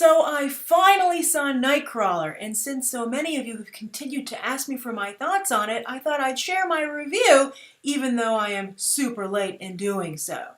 So I finally saw Nightcrawler, and since so many of you have continued to ask me for my thoughts on it, I thought I'd share my review, even though I am super late in doing so.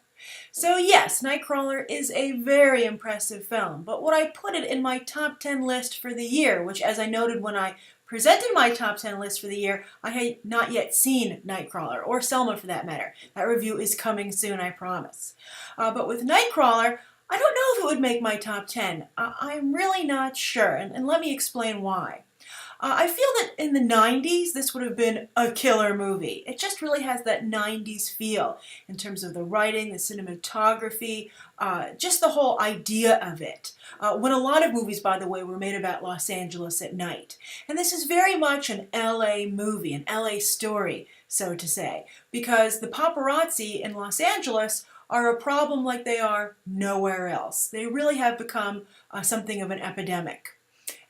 So yes, Nightcrawler is a very impressive film, but would I put it in my top 10 list for the year, which as I noted when I presented my top 10 list for the year, I had not yet seen Nightcrawler, or Selma for that matter. That review is coming soon, I promise. But with Nightcrawler, I don't know if it would make my top 10. I'm really not sure, and let me explain why. I feel that in the 90s, this would have been a killer movie. It just really has that 90s feel in terms of the writing, the cinematography, just the whole idea of it. When a lot of movies, by the way, were made about Los Angeles at night. And this is very much an LA movie, an LA story, so to say, because the paparazzi in Los Angeles are a problem like they are nowhere else. They really have become something of an epidemic.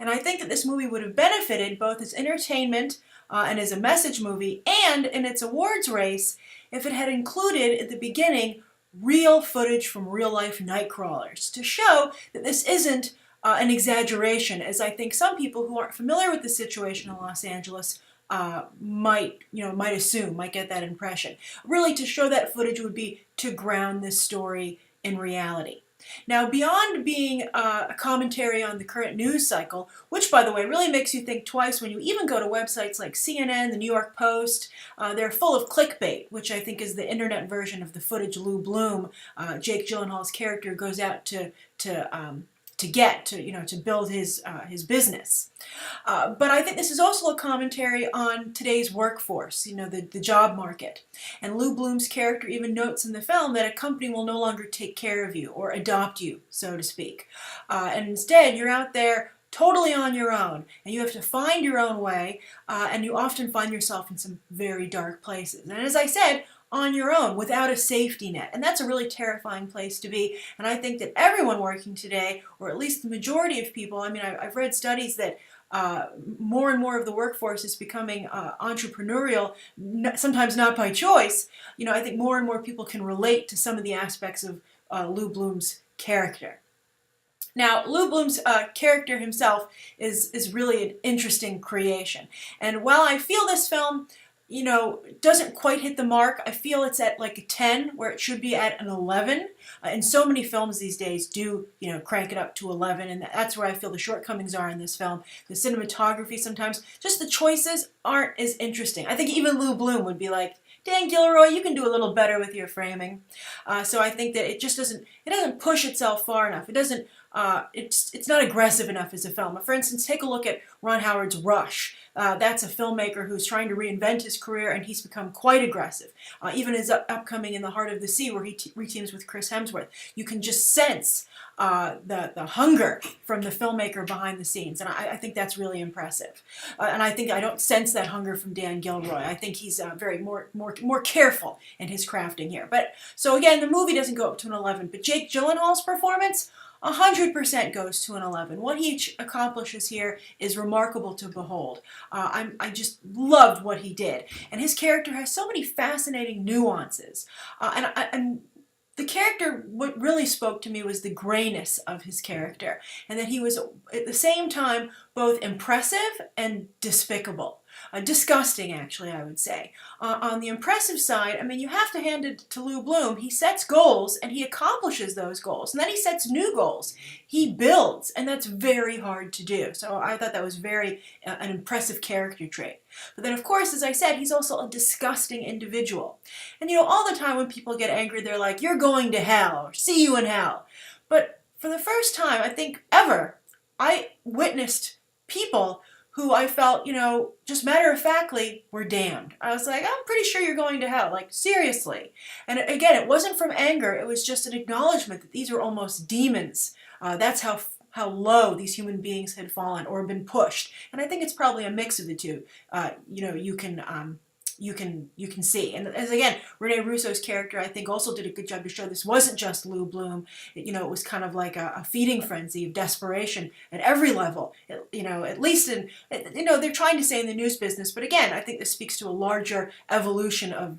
And I think that this movie would have benefited both as entertainment and as a message movie and in its awards race if it had included at the beginning real footage from real-life night crawlers to show that this isn't an exaggeration, as I think some people who aren't familiar with the situation in Los Angeles might assume, might get that impression. Really, to show that footage would be to ground this story in reality. Now, beyond being a commentary on the current news cycle, which, by the way, really makes you think twice when you even go to websites like CNN, the New York Post, they're full of clickbait, which I think is the internet version of the footage Lou Bloom, Jake Gyllenhaal's character, goes out to build his business. But I think this is also a commentary on today's workforce, the job market. And Lou Bloom's character even notes in the film that a company will no longer take care of you or adopt you, so to speak. And instead, you're out there totally on your own, and you have to find your own way, and you often find yourself in some very dark places. And as I said, on your own, without a safety net. And that's a really terrifying place to be. And I think that everyone working today, or at least the majority of people, I've read studies that more and more of the workforce is becoming entrepreneurial, sometimes not by choice. I think more and more people can relate to some of the aspects of Lou Bloom's character. Now, Lou Bloom's character himself is really an interesting creation. And while I feel this film doesn't quite hit the mark, I feel it's at like a 10 where it should be at an 11. And so many films these days do, crank it up to 11, and that's where I feel the shortcomings are in this film. The cinematography sometimes, just the choices aren't as interesting. I think even Lou Bloom would be like, Dan Gilroy, you can do a little better with your framing. So I think that it doesn't push itself far enough. It doesn't, it's not aggressive enough as a film. For instance, take a look at Ron Howard's Rush. That's a filmmaker who's trying to reinvent his career, and he's become quite aggressive. Even his upcoming In the Heart of the Sea, where he reteams with Chris Hemsworth, you can just sense the hunger from the filmmaker behind the scenes, and I think that's really impressive. And I don't sense that hunger from Dan Gilroy. I think he's very more careful in his crafting here. But so again, the movie doesn't go up to an 11, but Jake Gyllenhaal's performance 100% goes to an 11. What he accomplishes here is remarkable to behold. I just loved what he did. And his character has so many fascinating nuances. And the character, what really spoke to me was the grayness of his character. And that he was, at the same time, both impressive and despicable. Disgusting, actually, I would say. On the impressive side, you have to hand it to Lou Bloom. He sets goals, and he accomplishes those goals. And then he sets new goals. He builds, and that's very hard to do. So I thought that was an impressive character trait. But then, of course, as I said, he's also a disgusting individual. And, all the time when people get angry, they're like, you're going to hell, or see you in hell. But for the first time, I think, ever, I witnessed people who I felt, just matter-of-factly, were damned. I was like, I'm pretty sure you're going to hell, like, seriously. And again, it wasn't from anger, it was just an acknowledgement that these were almost demons. That's how low these human beings had fallen or been pushed. And I think it's probably a mix of the two. You can see. And as again, Rene Russo's character, I think, also did a good job to show this wasn't just Lou Bloom. It was kind of like a feeding frenzy of desperation at every level. At least they're trying to say in the news business, but again, I think this speaks to a larger evolution of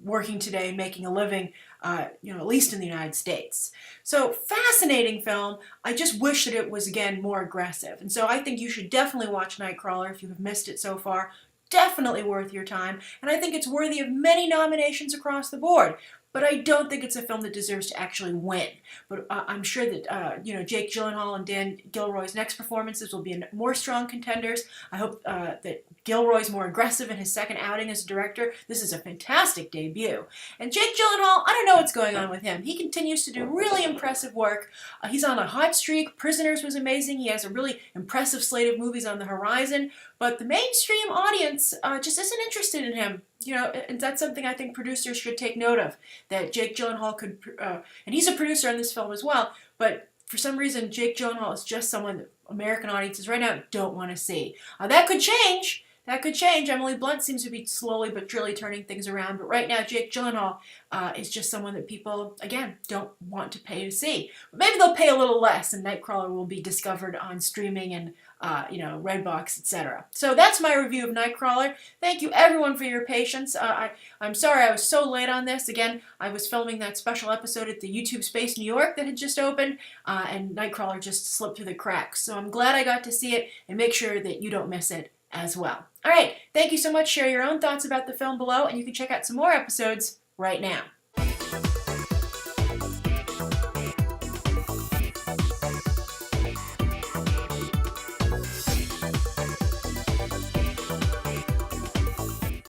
working today and making a living, at least in the United States. So fascinating film. I just wish that it was, again, more aggressive. And so I think you should definitely watch Nightcrawler if you have missed it so far. Definitely worth your time. And I think it's worthy of many nominations across the board. But I don't think it's a film that deserves to actually win. But I'm sure that Jake Gyllenhaal and Dan Gilroy's next performances will be more strong contenders. I hope that Gilroy's more aggressive in his second outing as a director. This is a fantastic debut. And Jake Gyllenhaal, I don't know what's going on with him. He continues to do really impressive work. He's on a hot streak. Prisoners was amazing. He has a really impressive slate of movies on the horizon. But the mainstream audience just isn't interested in him. And that's something I think producers should take note of, that Jake Gyllenhaal could, and he's a producer on this film as well, but for some reason Jake Gyllenhaal is just someone that American audiences right now don't want to see. That could change. That could change. Emily Blunt seems to be slowly but surely turning things around, but right now Jake Gyllenhaal is just someone that people, again, don't want to pay to see. But maybe they'll pay a little less and Nightcrawler will be discovered on streaming and Redbox, etc. So that's my review of Nightcrawler. Thank you everyone for your patience. I'm sorry I was so late on this. Again, I was filming that special episode at the YouTube Space New York that had just opened, and Nightcrawler just slipped through the cracks. So I'm glad I got to see it, and make sure that you don't miss it as well. All right, thank you so much. Share your own thoughts about the film below, and you can check out some more episodes right now.